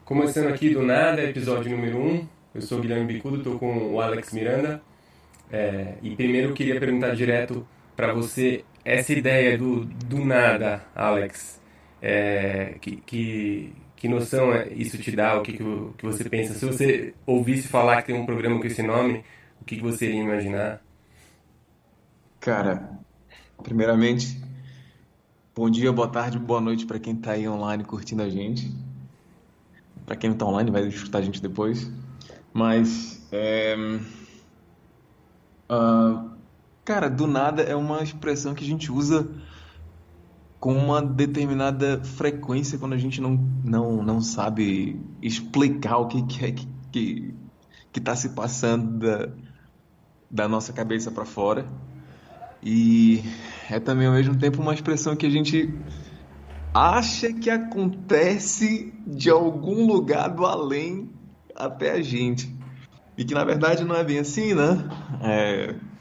Começando aqui do nada, episódio número 1. Eu sou o Guilherme Bicudo, estou com o Alex Miranda. E primeiro eu queria perguntar direto para você essa ideia do nada, Alex. Que noção isso te dá? O que você pensa? Se você ouvisse falar que tem um programa com esse nome, o que você iria imaginar? Cara, primeiramente, bom dia, boa tarde, boa noite para quem tá aí online curtindo a gente. Para quem não tá online, vai escutar a gente depois. Mas, cara, do nada é uma expressão que a gente usa com uma determinada frequência quando a gente não sabe explicar o que é que tá se passando da nossa cabeça para fora. E é também ao mesmo tempo uma expressão que a gente acha que acontece de algum lugar do além até a gente. E que na verdade não é bem assim, né?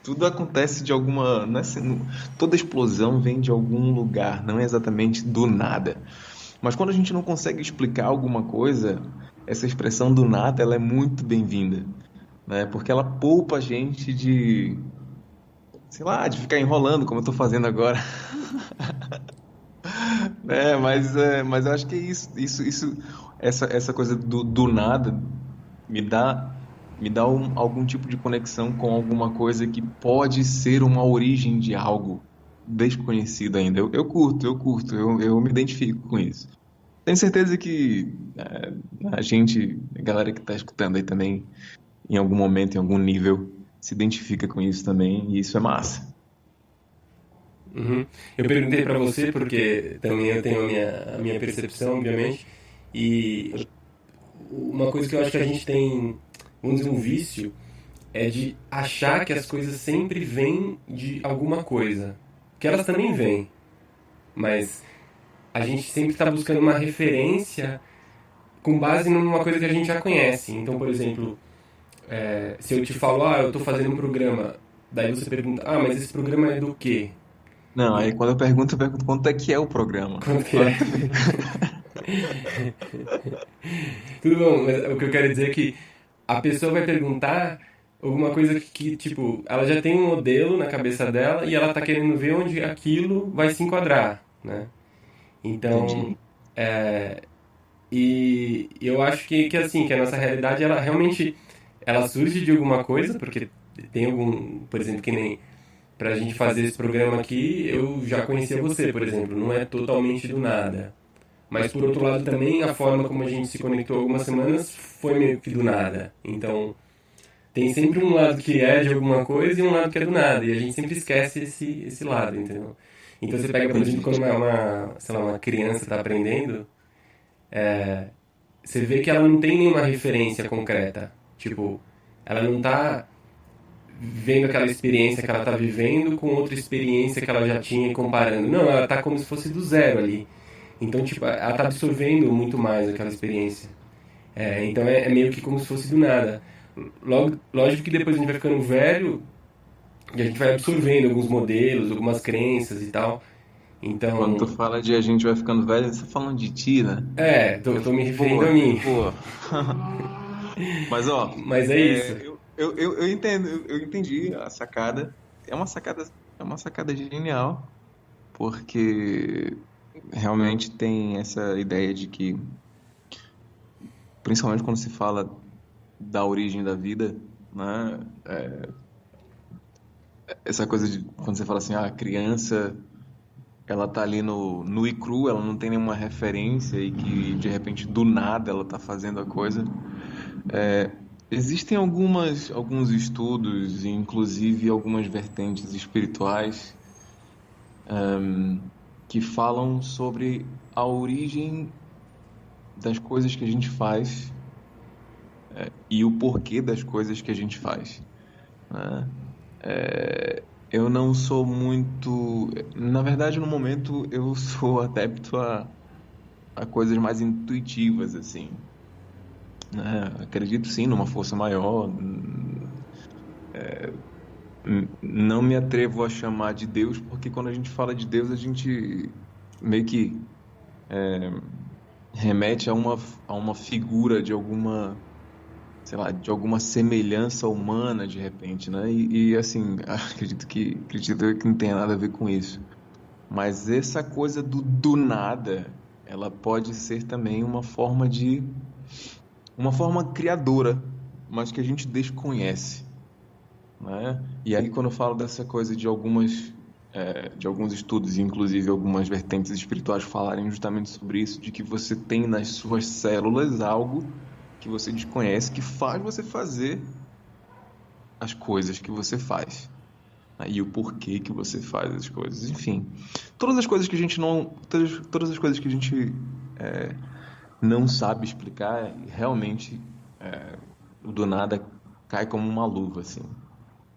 Tudo acontece de alguma. Não é assim, toda explosão vem de algum lugar, não é exatamente do nada. Mas quando a gente não consegue explicar alguma coisa, essa expressão do nada ela é muito bem-vinda, né? Porque ela poupa a gente de, sei lá, de ficar enrolando como eu tô fazendo agora. Mas eu acho que é essa coisa do nada me dá, algum tipo de conexão com alguma coisa que pode ser uma origem de algo desconhecido ainda. Eu me identifico com isso. Tenho certeza que a galera que está escutando aí também, em algum momento, em algum nível, se identifica com isso também, e isso é massa. Uhum. Eu perguntei para você porque também eu tenho a minha percepção, obviamente, e uma coisa que eu acho que a gente tem, vamos dizer, um vício, é de achar que as coisas sempre vêm de alguma coisa. Que elas também vêm, mas a gente sempre está buscando uma referência com base numa coisa que a gente já conhece. Então, por exemplo, se eu te falo, eu estou fazendo um programa, daí você pergunta, mas esse programa é do quê? Não, aí E quando eu pergunto quanto é que é o programa. quando que é? Quanto... Tudo bom, mas o que eu quero dizer é que a pessoa vai perguntar alguma coisa tipo, ela já tem um modelo na cabeça dela e ela tá querendo ver onde aquilo vai se enquadrar, né? Então, Entendi. e eu acho que assim, que a nossa realidade, ela realmente, ela surge de alguma coisa, porque tem algum, por exemplo, que nem pra gente fazer esse programa aqui, eu já conhecia você, por exemplo, não é totalmente do nada. Mas por outro lado também a forma como a gente se conectou algumas semanas foi meio que do nada. Então tem sempre um lado que é de alguma coisa e um lado que é do nada. E a gente sempre esquece esse lado, entendeu? Então você pega, por exemplo, Entendi. quando sei lá, uma criança está aprendendo, você vê que ela não tem nenhuma referência concreta. Tipo, ela não está vendo aquela experiência que ela está vivendo com outra experiência que ela já tinha e comparando. Não, ela está como se fosse do zero ali. Então, tipo, ela tá absorvendo muito mais aquela experiência. Então é meio que como se fosse do nada. Lógico que depois a gente vai ficando velho e a gente vai absorvendo alguns modelos, algumas crenças e tal. Quando tu Então, fala de a gente vai ficando velho, você tá falando de ti, né? tô me referindo a Boa, mim. boa. Mas ó, Mas é isso. eu entendo, eu entendi a sacada. É uma sacada genial, porque realmente tem essa ideia de que, principalmente quando se fala da origem da vida, né? Essa coisa de quando você fala assim, a criança ela tá ali no nu e cru, ela não tem nenhuma referência e que de repente do nada ela tá fazendo a coisa. Existem alguns estudos, inclusive algumas vertentes espirituais, que falam sobre a origem das coisas que a gente faz e o porquê das coisas que a gente faz, né? Eu não sou muito. Na verdade, no momento, eu sou adepto a coisas mais intuitivas, assim, né? Acredito sim numa força maior. Não me atrevo a chamar de Deus, porque quando a gente fala de Deus, a gente meio que remete a uma figura de alguma, sei lá, de alguma semelhança humana de repente, né? Assim, acredito que não tenha nada a ver com isso. Mas essa coisa do nada, ela pode ser também uma forma criadora, mas que a gente desconhece, né? E aí quando eu falo dessa coisa de alguns estudos, inclusive algumas vertentes espirituais falarem justamente sobre isso, de que você tem nas suas células algo que você desconhece, que faz você fazer as coisas que você faz, né? E o porquê que você faz as coisas, enfim, todas as coisas que a gente não, todas as coisas que a gente não sabe explicar, realmente do nada cai como uma luva, assim.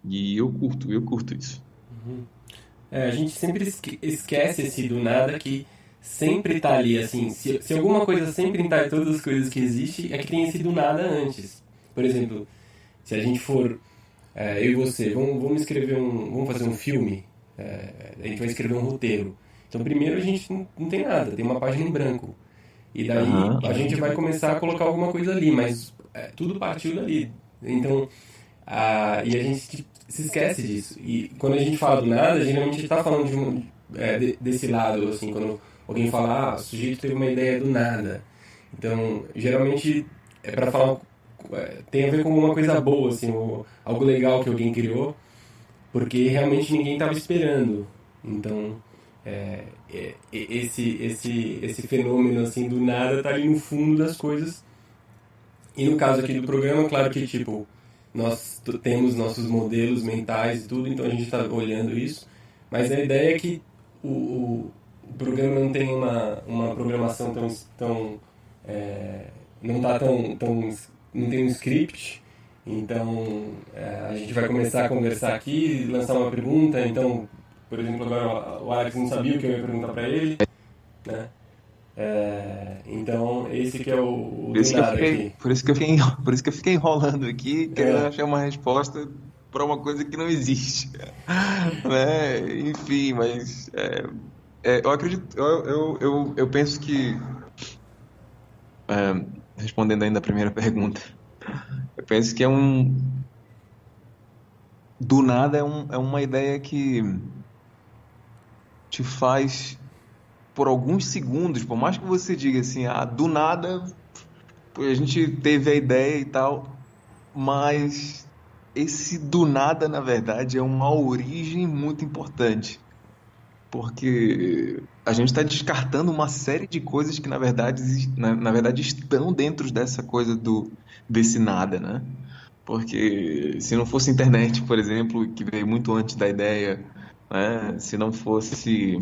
E eu curto isso. A gente sempre esquece esse do nada que sempre tá ali, assim, se alguma coisa sempre tá em todas as coisas que existem, é que tem esse do nada antes. Por exemplo, se a gente for, eu e você, vamos escrever vamos fazer um filme, a gente vai escrever um roteiro. Então primeiro a gente não tem nada, tem uma página em branco. E daí Aham. a gente vai começar a colocar alguma coisa ali, mas tudo partiu dali. Então, e a gente se esquece disso. E quando a gente fala do nada, geralmente a gente está falando desse lado, assim, quando alguém fala, o sujeito teve uma ideia do nada. Então, geralmente é para falar, tem a ver com alguma coisa boa, assim, ou algo legal que alguém criou, porque realmente ninguém estava esperando. Então, esse fenômeno assim do nada tá ali no fundo das coisas. E no caso aqui do programa, claro que tipo nós temos nossos modelos mentais e tudo, então a gente está olhando isso. Mas a ideia é que o programa não tem uma programação tão não tá não tem um script. Então a gente vai começar a conversar aqui, lançar uma pergunta. Então, por exemplo, agora o Alex não sabia o que eu ia perguntar para ele, né? Então esse que é o do nada aqui. Por isso que eu fiquei enrolando aqui, querendo É, achar uma resposta para uma coisa que não existe, né? Enfim, mas eu acredito, eu penso que respondendo ainda a primeira pergunta, eu penso que do nada é uma ideia que te faz por alguns segundos, por mais que você diga assim, do nada a gente teve a ideia e tal, mas esse do nada, na verdade, é uma origem muito importante, porque a gente está descartando uma série de coisas que, na verdade, estão dentro dessa coisa desse nada, né? Porque se não fosse a internet, por exemplo, que veio muito antes da ideia, né? Se não fosse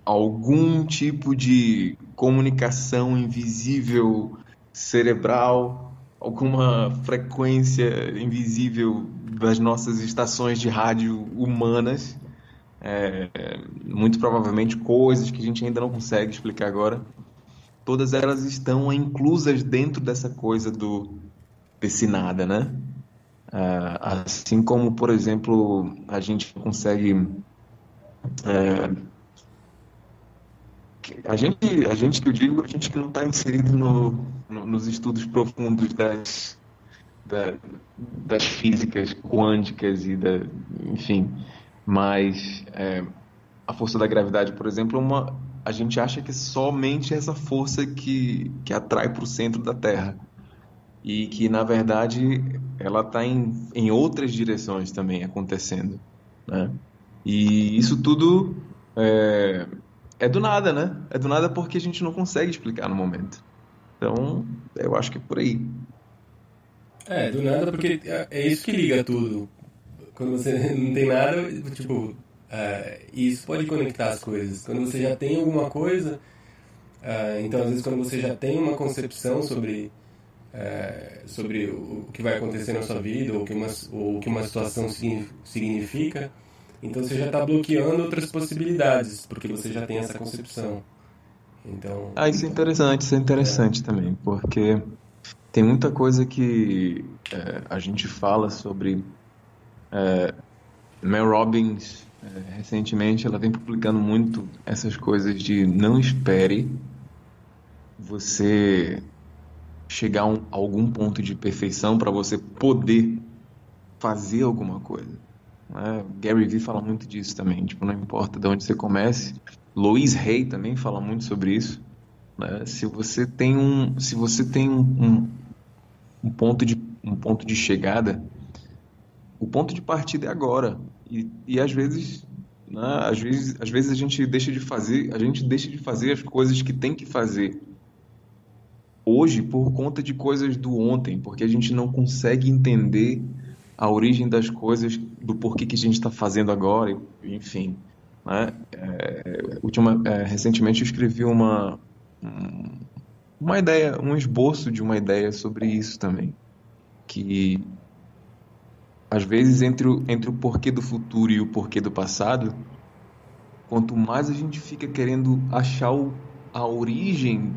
algum tipo de comunicação invisível cerebral, alguma frequência invisível das nossas estações de rádio humanas, muito provavelmente coisas que a gente ainda não consegue explicar agora, todas elas estão inclusas dentro dessa coisa desse nada, né? Assim como, por exemplo, a gente consegue a gente que eu digo, a gente que não está inserido nos estudos profundos da- das físicas quânticas enfim, mas a força da gravidade, por exemplo, a gente acha que é somente essa força que atrai para o centro da Terra e que, na verdade, ela está em outras direções também acontecendo, né? E isso tudo é, é do nada, né? É do nada porque a gente não consegue explicar no momento. Então, eu acho que é por aí. do nada, porque é isso que liga tudo. Quando você não tem nada, tipo, isso pode conectar as coisas. Quando você já tem alguma coisa, então às vezes quando você já tem uma concepção sobre o que vai acontecer na sua vida, ou o que uma situação significa, então você já está bloqueando outras possibilidades, porque você já tem essa concepção. Então, Isso é interessante também, porque tem muita coisa que a gente fala sobre Mel Robbins, Recentemente ela vem publicando muito essas coisas de não espere você chegar a algum ponto de perfeição para você poder fazer alguma coisa, né? Gary Vee fala muito disso também, tipo, não importa de onde você comece. Louise Hay também fala muito sobre isso, né? Se você tem um ponto de chegada, o ponto de partida é agora. E às vezes, né, às vezes a gente deixa de fazer as coisas que tem que fazer hoje por conta de coisas do ontem, porque a gente não consegue entender a origem das coisas, do porquê que a gente está fazendo agora, enfim, né? Recentemente eu escrevi uma ideia, um esboço de uma ideia sobre isso também, que às vezes entre o porquê do futuro e o porquê do passado, quanto mais a gente fica querendo achar a origem,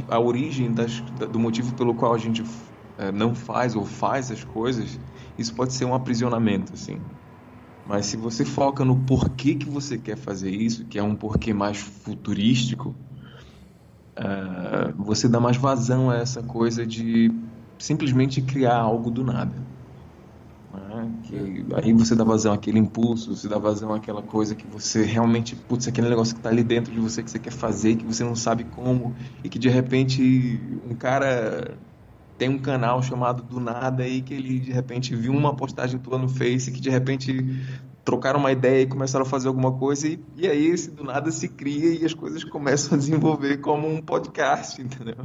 a origem do motivo pelo qual a gente não faz ou faz as coisas, isso pode ser um aprisionamento, assim. Mas se você foca no porquê que você quer fazer isso, que é um porquê mais futurístico, você dá mais vazão a essa coisa de simplesmente criar algo do nada, né? Aí você dá vazão àquele impulso, você dá vazão àquela coisa que você realmente, putz, aquele negócio que está ali dentro de você que você quer fazer, que você não sabe como, e que de repente um cara tem um canal chamado Do Nada e que ele de repente viu uma postagem tua no Face, que de repente trocaram uma ideia e começaram a fazer alguma coisa, e aí esse do nada se cria e as coisas começam a desenvolver como um podcast, entendeu?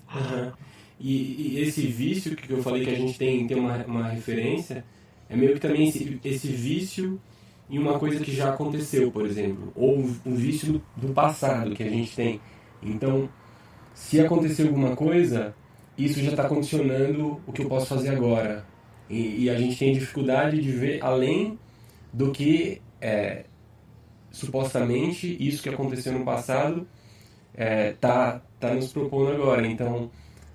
Aham. E esse vício que eu falei que a gente tem uma referência, é meio que também esse vício em uma coisa que já aconteceu, por exemplo, ou um vício do passado que a gente tem. Então, se acontecer alguma coisa, isso já está condicionando o que eu posso fazer agora. E a gente tem dificuldade de ver além do que supostamente isso que aconteceu no passado tá nos propondo agora. Então,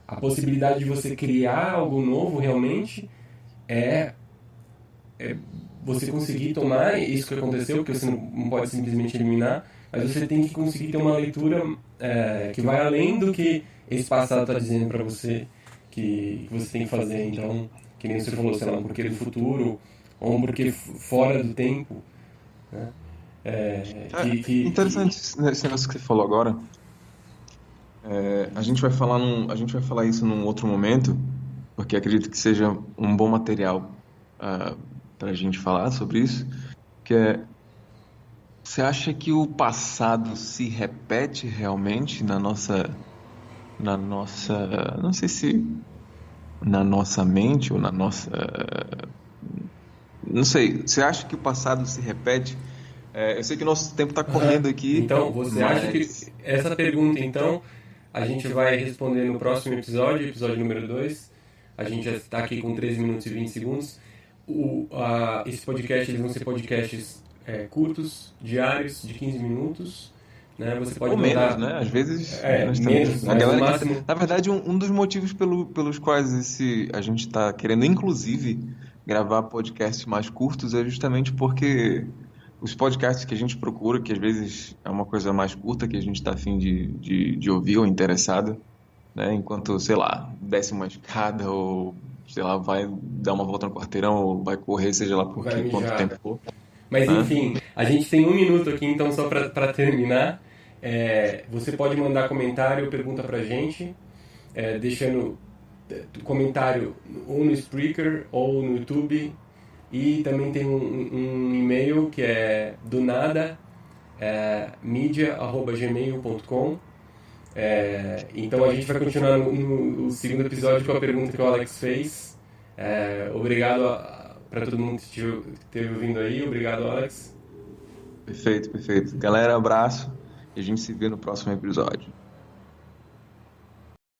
a possibilidade de você criar algo novo realmente é você conseguir tomar isso que aconteceu, porque você não pode simplesmente eliminar, mas você tem que conseguir ter uma leitura que vai além do que esse passado está dizendo para você que você tem que fazer. Então, que nem você falou, sei lá, um porquê do futuro, ou um porquê fora do tempo, né? Interessante esse negócio que você falou agora. A gente vai falar isso num outro momento, porque acredito que seja um bom material para a gente falar sobre isso, que você acha que o passado se repete realmente não sei se na nossa mente ou não sei, você acha que o passado se repete? Eu sei que o nosso tempo está correndo aqui, Então, você acha que mas essa pergunta, então, a gente vai responder no próximo episódio, episódio número 2. A gente já está aqui com 13 minutos e 20 segundos. Esse podcast, eles vão ser podcasts curtos, diários, de 15 minutos. Né? Você pode ou menos, mandar né? Às vezes menos também. menos, A mas no galera máximo... na verdade, um dos motivos pelos quais a gente está querendo, inclusive, gravar podcasts mais curtos é justamente porque os podcasts que a gente procura, que às vezes é uma coisa mais curta que a gente está a fim de ouvir ou interessado, né? Enquanto, sei lá, desce uma escada ou, sei lá, vai dar uma volta no quarteirão ou vai correr, seja lá por Vai quanto mijar. tempo for, Mas né? enfim, a gente tem 1 minuto aqui, então só para terminar, você pode mandar comentário ou pergunta pra gente, deixando comentário ou no Spreaker ou no YouTube, e também tem um e-mail que é do nada media@gmail.com. Então a gente vai continuar no segundo episódio com a pergunta que o Alex fez. Obrigado para todo mundo que esteve ouvindo aí. Obrigado, Alex. Perfeito, perfeito. Galera, abraço e a gente se vê no próximo episódio.